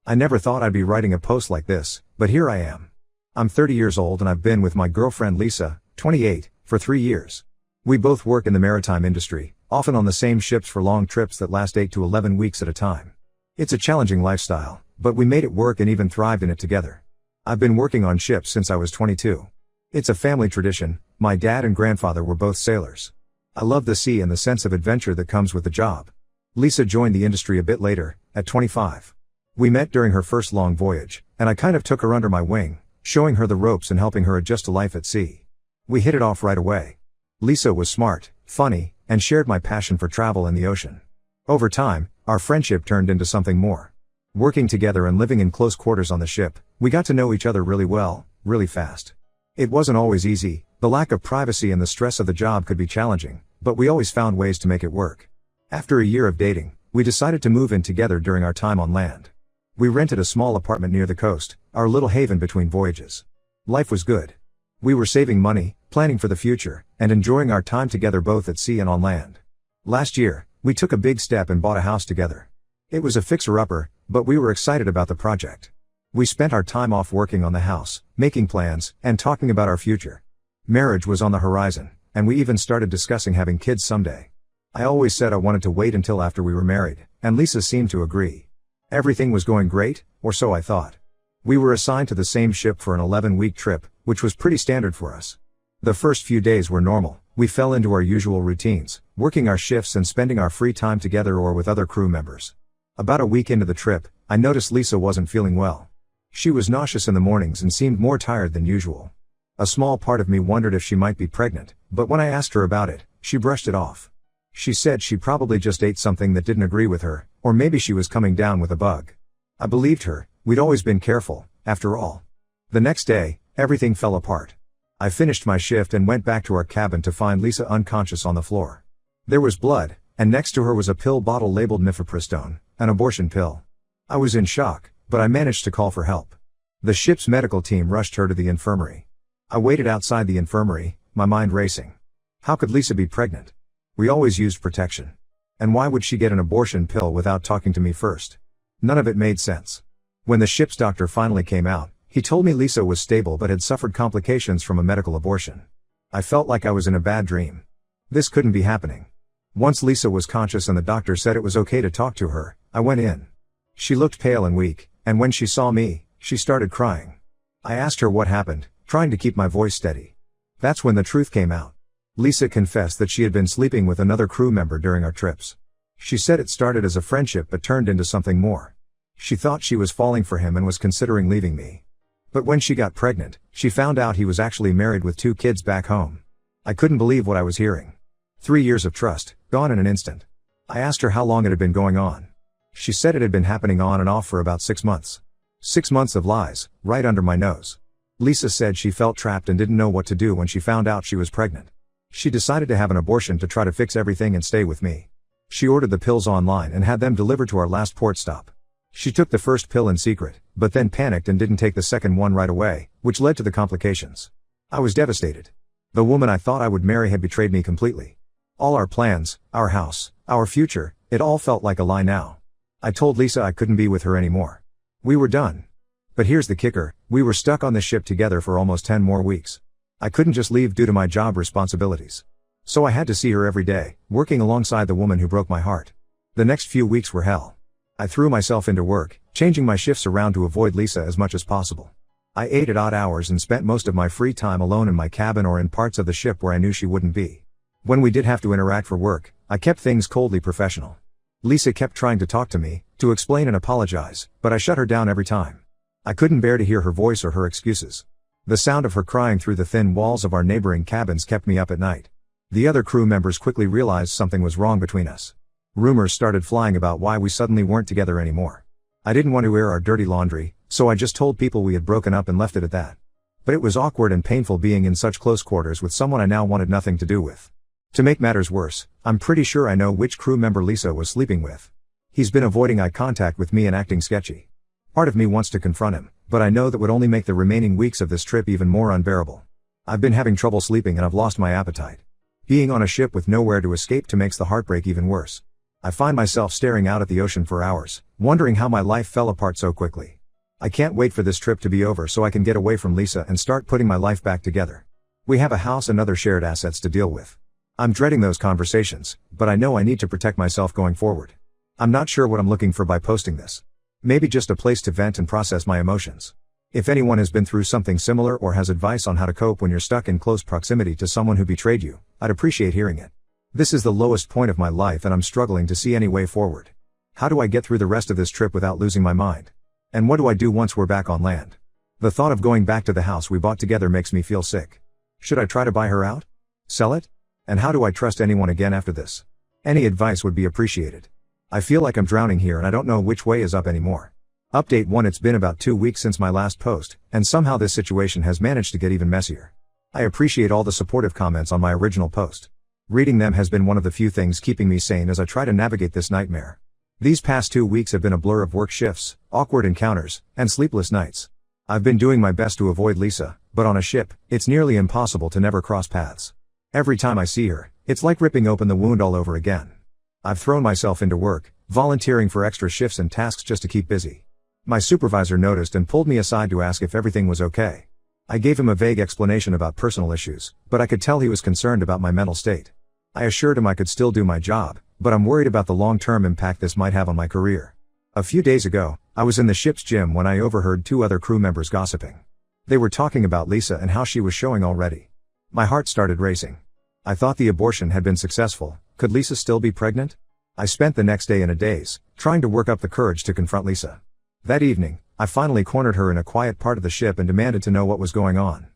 I never thought I'd be writing a post like this, but here I am. I'm 30 years old and I've been with my girlfriend Lisa, 28, for 3 years. We both work in the maritime industry, often on the same ships for long trips that last 8 to 11 weeks at a time. It's a challenging lifestyle, but we made it work and even thrived in it together. I've been working on ships since I was 22. It's a family tradition. My dad and grandfather were both sailors. I love the sea and the sense of adventure that comes with the job. Lisa joined the industry a bit later, at 25. We met during her first long voyage, and I kind of took her under my wing, showing her the ropes and helping her adjust to life at sea. We hit it off right away. Lisa was smart, funny, and shared my passion for travel and the ocean. Over time, our friendship turned into something more. Working together and living in close quarters on the ship, we got to know each other really well, really fast. It wasn't always easy. The lack of privacy and the stress of the job could be challenging, but we always found ways to make it work. After a year of dating, we decided to move in together during our time on land. We rented a small apartment near the coast, our little haven between voyages. Life was good. We were saving money, planning for the future, and enjoying our time together both at sea and on land. Last year, we took a big step and bought a house together. It was a fixer-upper, but we were excited about the project. We spent our time off working on the house, making plans, and talking about our future. Marriage was on the horizon, and we even started discussing having kids someday. I always said I wanted to wait until after we were married, and Lisa seemed to agree. Everything was going great, or so I thought. We were assigned to the same ship for an 11-week trip, which was pretty standard for us. The first few days were normal. We fell into our usual routines, working our shifts and spending our free time together or with other crew members. About a week into the trip, I noticed Lisa wasn't feeling well. She was nauseous in the mornings and seemed more tired than usual. A small part of me wondered if she might be pregnant, but when I asked her about it, she brushed it off. She said she probably just ate something that didn't agree with her, or maybe she was coming down with a bug. I believed her. We'd always been careful, after all. The next day, everything fell apart. I finished my shift and went back to our cabin to find Lisa unconscious on the floor. There was blood, and next to her was a pill bottle labeled mifepristone, an abortion pill. I was in shock, but I managed to call for help. The ship's medical team rushed her to the infirmary. I waited outside the infirmary, my mind racing. How could Lisa be pregnant? We always used protection. And why would she get an abortion pill without talking to me first? None of it made sense. When the ship's doctor finally came out, he told me Lisa was stable but had suffered complications from a medical abortion. I felt like I was in a bad dream. This couldn't be happening. Once Lisa was conscious and the doctor said it was okay to talk to her, I went in. She looked pale and weak, and when she saw me, she started crying. I asked her what happened, trying to keep my voice steady. That's when the truth came out. Lisa confessed that she had been sleeping with another crew member during our trips. She said it started as a friendship but turned into something more. She thought she was falling for him and was considering leaving me. But when she got pregnant, she found out he was actually married with 2 kids back home. I couldn't believe what I was hearing. 3 years of trust, gone in an instant. I asked her how long it had been going on. She said it had been happening on and off for about 6 months. 6 months of lies, right under my nose. Lisa said she felt trapped and didn't know what to do when she found out she was pregnant. She decided to have an abortion to try to fix everything and stay with me. She ordered the pills online and had them delivered to our last port stop. She took the first pill in secret, but then panicked and didn't take the second one right away, which led to the complications. I was devastated. The woman I thought I would marry had betrayed me completely. All our plans, our house, our future, it all felt like a lie now. I told Lisa I couldn't be with her anymore. We were done. But here's the kicker, we were stuck on the ship together for almost 10 more weeks. I couldn't just leave due to my job responsibilities. So I had to see her every day, working alongside the woman who broke my heart. The next few weeks were hell. I threw myself into work, changing my shifts around to avoid Lisa as much as possible. I ate at odd hours and spent most of my free time alone in my cabin or in parts of the ship where I knew she wouldn't be. When we did have to interact for work, I kept things coldly professional. Lisa kept trying to talk to me, to explain and apologize, but I shut her down every time. I couldn't bear to hear her voice or her excuses. The sound of her crying through the thin walls of our neighboring cabins kept me up at night. The other crew members quickly realized something was wrong between us. Rumors started flying about why we suddenly weren't together anymore. I didn't want to air our dirty laundry, so I just told people we had broken up and left it at that. But it was awkward and painful being in such close quarters with someone I now wanted nothing to do with. To make matters worse, I'm pretty sure I know which crew member Lisa was sleeping with. He's been avoiding eye contact with me and acting sketchy. Part of me wants to confront him, but I know that would only make the remaining weeks of this trip even more unbearable. I've been having trouble sleeping and I've lost my appetite. Being on a ship with nowhere to escape to makes the heartbreak even worse. I find myself staring out at the ocean for hours, wondering how my life fell apart so quickly. I can't wait for this trip to be over so I can get away from Lisa and start putting my life back together. We have a house and other shared assets to deal with. I'm dreading those conversations, but I know I need to protect myself going forward. I'm not sure what I'm looking for by posting this. Maybe just a place to vent and process my emotions. If anyone has been through something similar or has advice on how to cope when you're stuck in close proximity to someone who betrayed you, I'd appreciate hearing it. This is the lowest point of my life and I'm struggling to see any way forward. How do I get through the rest of this trip without losing my mind? And what do I do once we're back on land? The thought of going back to the house we bought together makes me feel sick. Should I try to buy her out? Sell it? And how do I trust anyone again after this? Any advice would be appreciated. I feel like I'm drowning here and I don't know which way is up anymore. Update 1: It's been about 2 weeks since my last post, and somehow this situation has managed to get even messier. I appreciate all the supportive comments on my original post. Reading them has been one of the few things keeping me sane as I try to navigate this nightmare. These past 2 weeks have been a blur of work shifts, awkward encounters, and sleepless nights. I've been doing my best to avoid Lisa, but on a ship, it's nearly impossible to never cross paths. Every time I see her, it's like ripping open the wound all over again. I've thrown myself into work, volunteering for extra shifts and tasks just to keep busy. My supervisor noticed and pulled me aside to ask if everything was okay. I gave him a vague explanation about personal issues, but I could tell he was concerned about my mental state. I assured him I could still do my job, but I'm worried about the long-term impact this might have on my career. A few days ago, I was in the ship's gym when I overheard 2 other crew members gossiping. They were talking about Lisa and how she was showing already. My heart started racing. I thought the abortion had been successful. Could Lisa still be pregnant? I spent the next day in a daze, trying to work up the courage to confront Lisa. That evening, I finally cornered her in a quiet part of the ship and demanded to know what was going on.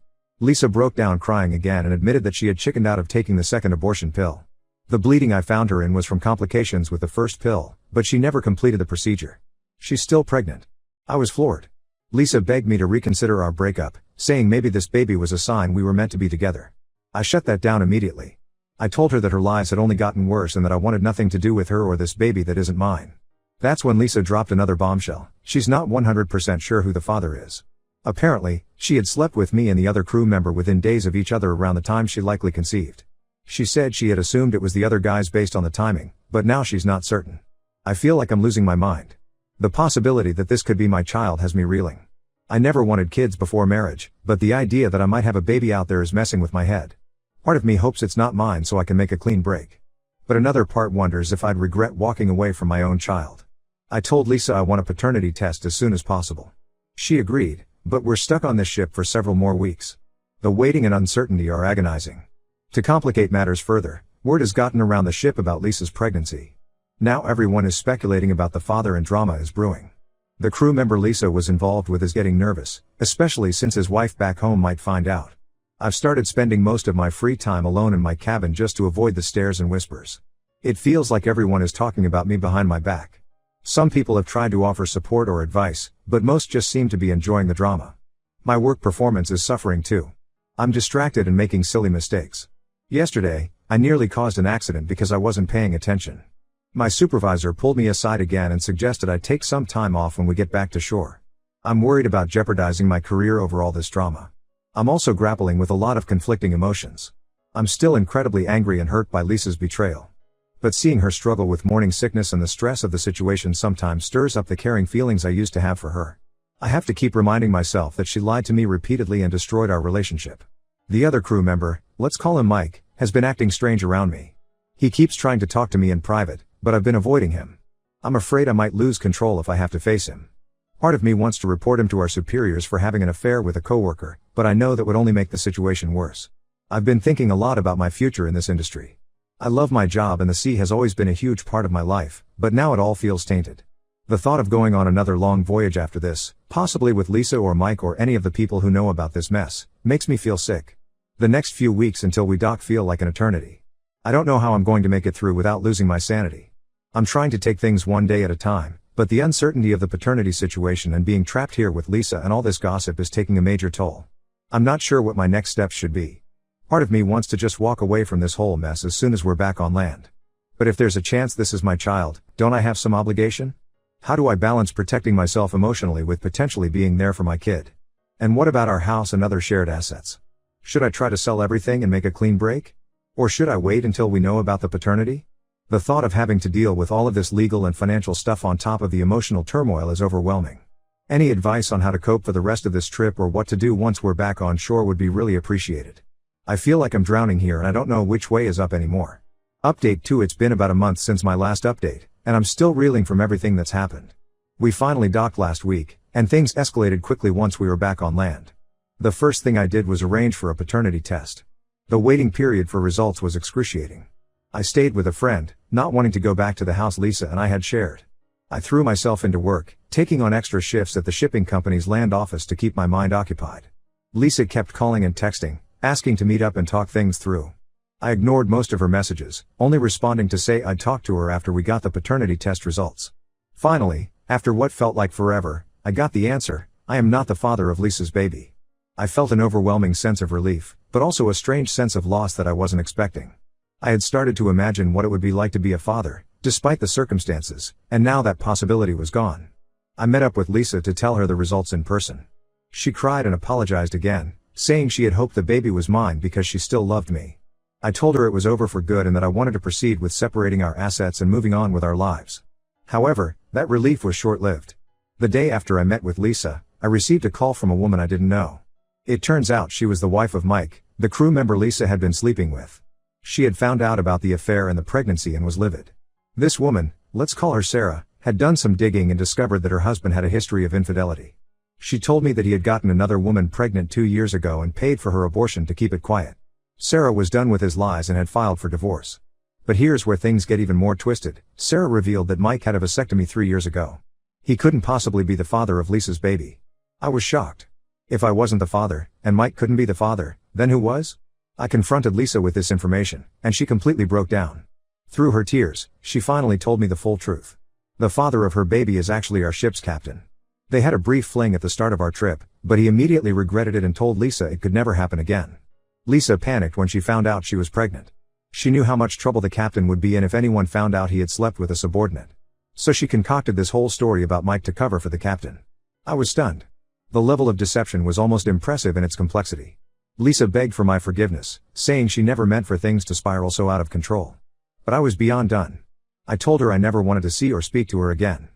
Lisa broke down crying again and admitted that she had chickened out of taking the second abortion pill. The bleeding I found her in was from complications with the first pill, but she never completed the procedure. She's still pregnant. I was floored. Lisa begged me to reconsider our breakup, saying maybe this baby was a sign we were meant to be together. I shut that down immediately. I told her that her lies had only gotten worse and that I wanted nothing to do with her or this baby that isn't mine. That's when Lisa dropped another bombshell. She's not 100% sure who the father is. Apparently, she had slept with me and the other crew member within days of each other around the time she likely conceived. She said she had assumed it was the other guys based on the timing, but now she's not certain. I feel like I'm losing my mind. The possibility that this could be my child has me reeling. I never wanted kids before marriage, but the idea that I might have a baby out there is messing with my head. Part of me hopes it's not mine so I can make a clean break. But another part wonders if I'd regret walking away from my own child. I told Lisa I want a paternity test as soon as possible. She agreed, but we're stuck on this ship for several more weeks. The waiting and uncertainty are agonizing. To complicate matters further, word has gotten around the ship about Lisa's pregnancy. Now everyone is speculating about the father and drama is brewing. The crew member Lisa was involved with is getting nervous, especially since his wife back home might find out. I've started spending most of my free time alone in my cabin just to avoid the stares and whispers. It feels like everyone is talking about me behind my back. Some people have tried to offer support or advice, but most just seem to be enjoying the drama. My work performance is suffering too. I'm distracted and making silly mistakes. Yesterday, I nearly caused an accident because I wasn't paying attention. My supervisor pulled me aside again and suggested I take some time off when we get back to shore. I'm worried about jeopardizing my career over all this drama. I'm also grappling with a lot of conflicting emotions. I'm still incredibly angry and hurt by Lisa's betrayal. But seeing her struggle with morning sickness and the stress of the situation sometimes stirs up the caring feelings I used to have for her. I have to keep reminding myself that she lied to me repeatedly and destroyed our relationship. The other crew member, let's call him Mike, has been acting strange around me. He keeps trying to talk to me in private, but I've been avoiding him. I'm afraid I might lose control if I have to face him. Part of me wants to report him to our superiors for having an affair with a coworker, but I know that would only make the situation worse. I've been thinking a lot about my future in this industry. I love my job and the sea has always been a huge part of my life, but now it all feels tainted. The thought of going on another long voyage after this, possibly with Lisa or Mike or any of the people who know about this mess, makes me feel sick. The next few weeks until we dock feel like an eternity. I don't know how I'm going to make it through without losing my sanity. I'm trying to take things one day at a time, but the uncertainty of the paternity situation and being trapped here with Lisa and all this gossip is taking a major toll. I'm not sure what my next steps should be. Part of me wants to just walk away from this whole mess as soon as we're back on land. But if there's a chance this is my child, don't I have some obligation? How do I balance protecting myself emotionally with potentially being there for my kid? And what about our house and other shared assets? Should I try to sell everything and make a clean break? Or should I wait until we know about the paternity? The thought of having to deal with all of this legal and financial stuff on top of the emotional turmoil is overwhelming. Any advice on how to cope for the rest of this trip or what to do once we're back on shore would be really appreciated. I feel like I'm drowning here and I don't know which way is up anymore. Update 2. It's been about a month since my last update, and I'm still reeling from everything that's happened. We finally docked last week, and things escalated quickly once we were back on land. The first thing I did was arrange for a paternity test. The waiting period for results was excruciating. I stayed with a friend, not wanting to go back to the house Lisa and I had shared. I threw myself into work, taking on extra shifts at the shipping company's land office to keep my mind occupied. Lisa kept calling and texting, asking to meet up and talk things through. I ignored most of her messages, only responding to say I'd talk to her after we got the paternity test results. Finally, after what felt like forever, I got the answer: I am not the father of Lisa's baby. I felt an overwhelming sense of relief, but also a strange sense of loss that I wasn't expecting. I had started to imagine what it would be like to be a father, despite the circumstances, and now that possibility was gone. I met up with Lisa to tell her the results in person. She cried and apologized again, saying she had hoped the baby was mine because she still loved me. I told her it was over for good and that I wanted to proceed with separating our assets and moving on with our lives. However, that relief was short-lived. The day after I met with Lisa, I received a call from a woman I didn't know. It turns out she was the wife of Mike, the crew member Lisa had been sleeping with. She had found out about the affair and the pregnancy and was livid. This woman, let's call her Sarah, had done some digging and discovered that her husband had a history of infidelity. She told me that he had gotten another woman pregnant 2 years ago and paid for her abortion to keep it quiet. Sarah was done with his lies and had filed for divorce. But here's where things get even more twisted. Sarah revealed that Mike had a vasectomy 3 years ago. He couldn't possibly be the father of Lisa's baby. I was shocked. If I wasn't the father, and Mike couldn't be the father, then who was? I confronted Lisa with this information, and she completely broke down. Through her tears, she finally told me the full truth. The father of her baby is actually our ship's captain. They had a brief fling at the start of our trip, but he immediately regretted it and told Lisa it could never happen again. Lisa panicked when she found out she was pregnant. She knew how much trouble the captain would be in if anyone found out he had slept with a subordinate. So she concocted this whole story about Mike to cover for the captain. I was stunned. The level of deception was almost impressive in its complexity. Lisa begged for my forgiveness, saying she never meant for things to spiral so out of control. But I was beyond done. I told her I never wanted to see or speak to her again.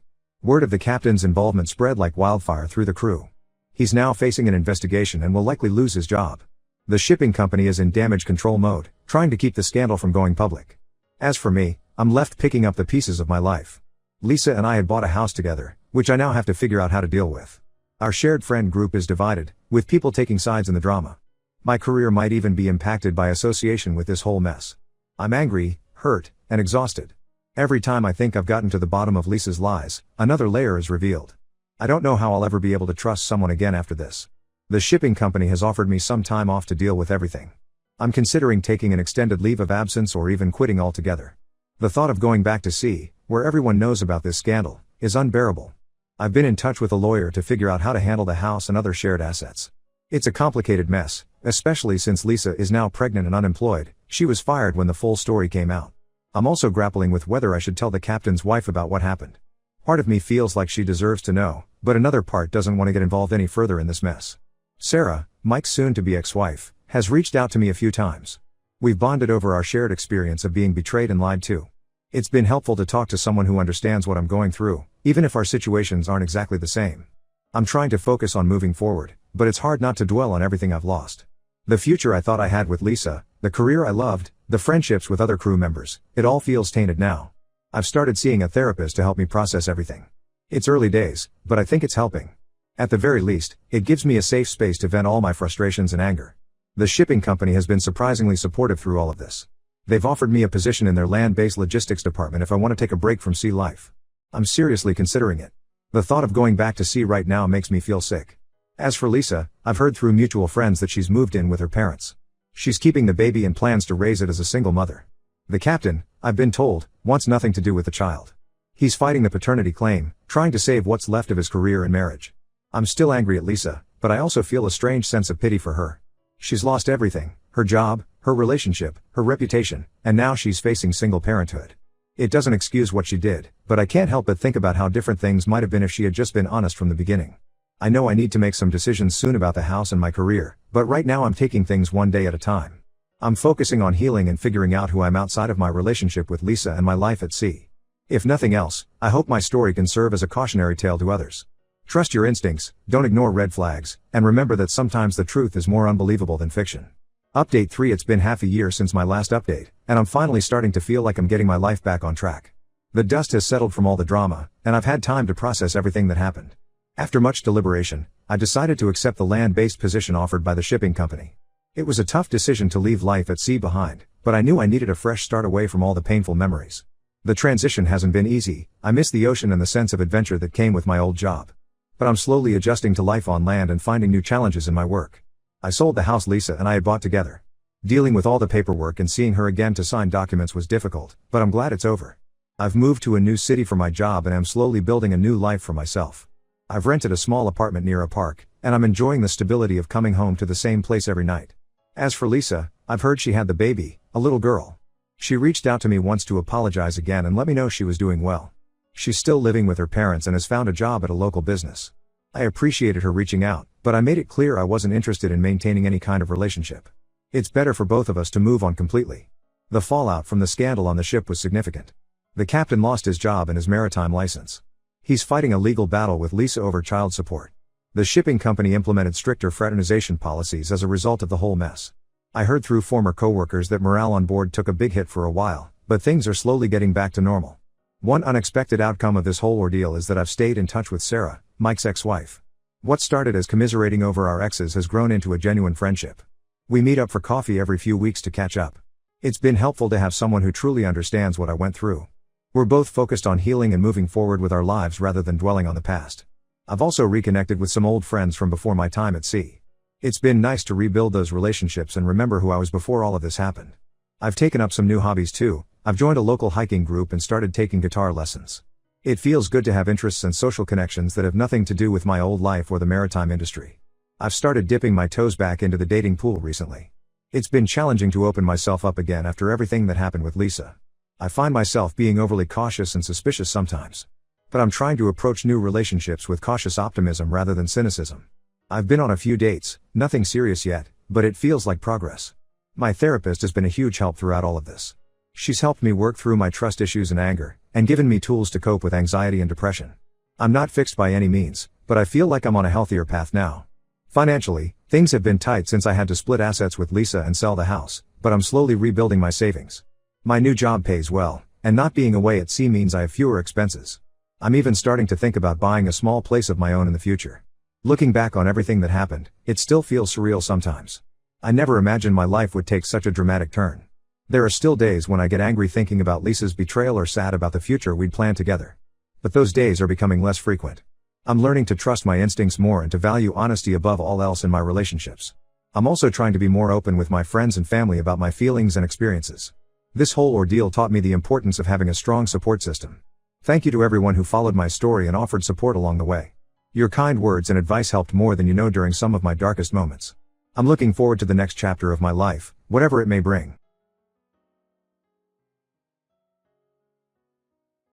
Word of the captain's involvement spread like wildfire through the crew. He's now facing an investigation and will likely lose his job. The shipping company is in damage control mode, trying to keep the scandal from going public. As for me, I'm left picking up the pieces of my life. Lisa and I had bought a house together, which I now have to figure out how to deal with. Our shared friend group is divided, with people taking sides in the drama. My career might even be impacted by association with this whole mess. I'm angry, hurt, and exhausted. Every time I think I've gotten to the bottom of Lisa's lies, another layer is revealed. I don't know how I'll ever be able to trust someone again after this. The shipping company has offered me some time off to deal with everything. I'm considering taking an extended leave of absence or even quitting altogether. The thought of going back to sea, where everyone knows about this scandal, is unbearable. I've been in touch with a lawyer to figure out how to handle the house and other shared assets. It's a complicated mess, especially since Lisa is now pregnant and unemployed. She was fired when the full story came out. I'm also grappling with whether I should tell the captain's wife about what happened. Part of me feels like she deserves to know, but another part doesn't want to get involved any further in this mess. Sarah, Mike's soon-to-be ex-wife, has reached out to me a few times. We've bonded over our shared experience of being betrayed and lied to. It's been helpful to talk to someone who understands what I'm going through, even if our situations aren't exactly the same. I'm trying to focus on moving forward, but it's hard not to dwell on everything I've lost. The future I thought I had with Lisa, the career I loved, the friendships with other crew members, it all feels tainted now. I've started seeing a therapist to help me process everything. It's early days, but I think it's helping. At the very least, it gives me a safe space to vent all my frustrations and anger. The shipping company has been surprisingly supportive through all of this. They've offered me a position in their land-based logistics department if I want to take a break from sea life. I'm seriously considering it. The thought of going back to sea right now makes me feel sick. As for Lisa, I've heard through mutual friends that she's moved in with her parents. She's keeping the baby and plans to raise it as a single mother. The captain, I've been told, wants nothing to do with the child. He's fighting the paternity claim, trying to save what's left of his career and marriage. I'm still angry at Lisa, but I also feel a strange sense of pity for her. She's lost everything: her job, her relationship, her reputation, and now she's facing single parenthood. It doesn't excuse what she did, but I can't help but think about how different things might have been if she had just been honest from the beginning. I know I need to make some decisions soon about the house and my career, but right now I'm taking things one day at a time. I'm focusing on healing and figuring out who I'm outside of my relationship with Lisa and my life at sea. If nothing else, I hope my story can serve as a cautionary tale to others. Trust your instincts, don't ignore red flags, and remember that sometimes the truth is more unbelievable than fiction. Update 3. It's been half a year since my last update, and I'm finally starting to feel like I'm getting my life back on track. The dust has settled from all the drama, and I've had time to process everything that happened. After much deliberation, I decided to accept the land-based position offered by the shipping company. It was a tough decision to leave life at sea behind, but I knew I needed a fresh start away from all the painful memories. The transition hasn't been easy. I miss the ocean and the sense of adventure that came with my old job. But I'm slowly adjusting to life on land and finding new challenges in my work. I sold the house Lisa and I had bought together. Dealing with all the paperwork and seeing her again to sign documents was difficult, but I'm glad it's over. I've moved to a new city for my job and am slowly building a new life for myself. I've rented a small apartment near a park, and I'm enjoying the stability of coming home to the same place every night. As for Lisa, I've heard she had the baby, a little girl. She reached out to me once to apologize again and let me know she was doing well. She's still living with her parents and has found a job at a local business. I appreciated her reaching out, but I made it clear I wasn't interested in maintaining any kind of relationship. It's better for both of us to move on completely. The fallout from the scandal on the ship was significant. The captain lost his job and his maritime license. He's fighting a legal battle with Lisa over child support. The shipping company implemented stricter fraternization policies as a result of the whole mess. I heard through former coworkers that morale on board took a big hit for a while, but things are slowly getting back to normal. One unexpected outcome of this whole ordeal is that I've stayed in touch with Sarah, Mike's ex-wife. What started as commiserating over our exes has grown into a genuine friendship. We meet up for coffee every few weeks to catch up. It's been helpful to have someone who truly understands what I went through. We're both focused on healing and moving forward with our lives rather than dwelling on the past. I've also reconnected with some old friends from before my time at sea. It's been nice to rebuild those relationships and remember who I was before all of this happened. I've taken up some new hobbies too. I've joined a local hiking group and started taking guitar lessons. It feels good to have interests and social connections that have nothing to do with my old life or the maritime industry. I've started dipping my toes back into the dating pool recently. It's been challenging to open myself up again after everything that happened with Lisa. I find myself being overly cautious and suspicious sometimes. But I'm trying to approach new relationships with cautious optimism rather than cynicism. I've been on a few dates, nothing serious yet, but it feels like progress. My therapist has been a huge help throughout all of this. She's helped me work through my trust issues and anger, and given me tools to cope with anxiety and depression. I'm not fixed by any means, but I feel like I'm on a healthier path now. Financially, things have been tight since I had to split assets with Lisa and sell the house, but I'm slowly rebuilding my savings. My new job pays well, and not being away at sea means I have fewer expenses. I'm even starting to think about buying a small place of my own in the future. Looking back on everything that happened, it still feels surreal sometimes. I never imagined my life would take such a dramatic turn. There are still days when I get angry thinking about Lisa's betrayal or sad about the future we'd planned together. But those days are becoming less frequent. I'm learning to trust my instincts more and to value honesty above all else in my relationships. I'm also trying to be more open with my friends and family about my feelings and experiences. This whole ordeal taught me the importance of having a strong support system. Thank you to everyone who followed my story and offered support along the way. Your kind words and advice helped more than you know during some of my darkest moments. I'm looking forward to the next chapter of my life, whatever it may bring.